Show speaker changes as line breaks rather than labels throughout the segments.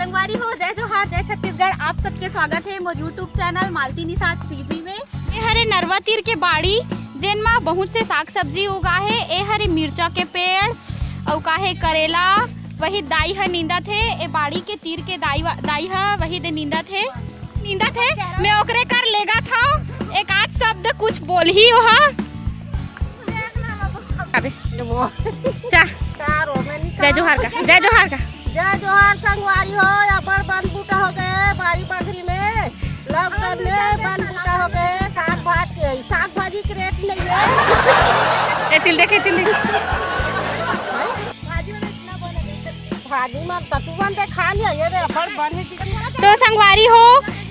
संगवारी हो, जय जोहार, जय छत्तीसगढ़। आप सबके स्वागत है मोर यूट्यूब चैनल मालती निषाद सीजी में। ये हरे नरवा तीर के बाड़ी जेन मा बहुत से साग सब्जी उगा है। ए हरे मिर्चा के पेड़ और काहे करेला वही दाई ह नींदा थे। ए बाड़ी के तीर के दाई ह वही दे नींदा थे मैं ओकरे कर लेगा था। एक आध शब्द कुछ बोल ही हो जय जोहार का जय जोहार का
जय जोहार। संगवारी हो या बड़ बन बूटा हो गए बारी बकरी में, लॉकडाउन में बन बूटा हो गए। साग भाजी के रेट नहीं है।
तिल देखे
भाजी में ततुवन दे खा लिया ये रे बड़ बन है।
तो संगवारी हो,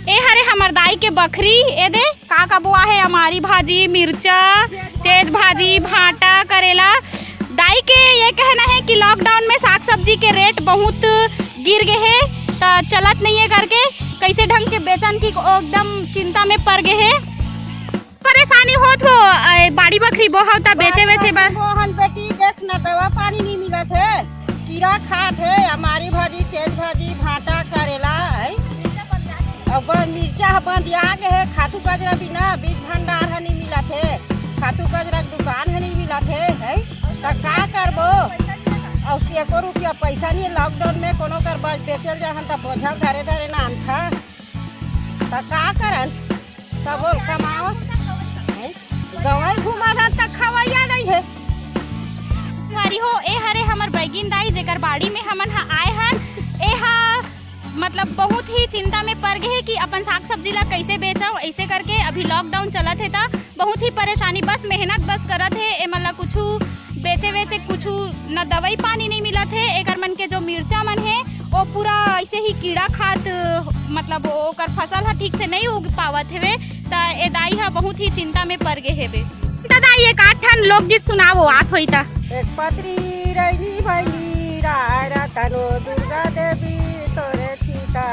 ए हरे हमर दाई के बकरी ए दे का बुआ है। हमारी भाजी, मिर्चा, चेज भाजी, भाटा, करेला। दाई के ये कहना है कि लॉकडाउन में साग सब्जी के रेट बहुत गिर गए हैं, तो चलत नहीं है करके कैसे ढंग के बेचन की एकदम चिंता में पड़ गए हैं। परेशानी होत हो बाड़ी बकरी बहुत बेचे
मोहन बेटी देख न दवा पानी नहीं मिला थे, कीड़ा खात है। हमारी भाजी, तेज भाजी, भाटा, करेला है। अब मिर्चा बंद आ गए है। खातू गजरा बिना बीज भंडार है नहीं मिला थे। खातू गजरा दुकान है नहीं मिला थे है। तो का करबो और 100 रुपया पैसा नहीं। लॉकडाउन में कोनो कर बाज बेचल जाहन तो बोझल धरे धरे ना था। तो का करन तब बोल कमाओ गवाई घुमा था तक खवैया नहीं है।
संगवारी हो, ए हरे हमर बैगिन दाई जेकर बाड़ी में हमन हा आए हन। ए हा मतलब बहुत ही चिंता में पड़ गए कि अपन साग सब्जी ला कैसे बेचाओ। ऐसे करके अभी लॉकडाउन चलत है ता बहुत ही परेशानी, बस मेहनत बस करत है। ए मतलब कुछ बेचे कुछ न दवाई पानी नहीं मिलत है। एकर मन के जो मिर्चा मन है वो पूरा ऐसे ही कीड़ा खात, मतलब ओकर फसल हा ठीक से नहीं उग पावत हेवे। ता ए दाई हा बहुत ही चिंता में पड़ गए हेवे। दाई एक आठ ठन लोकगीत सुनावो आत होई ता।
एक पत्री रैनी भैनी राय रतनो दुर्गा देवी तोरे सीता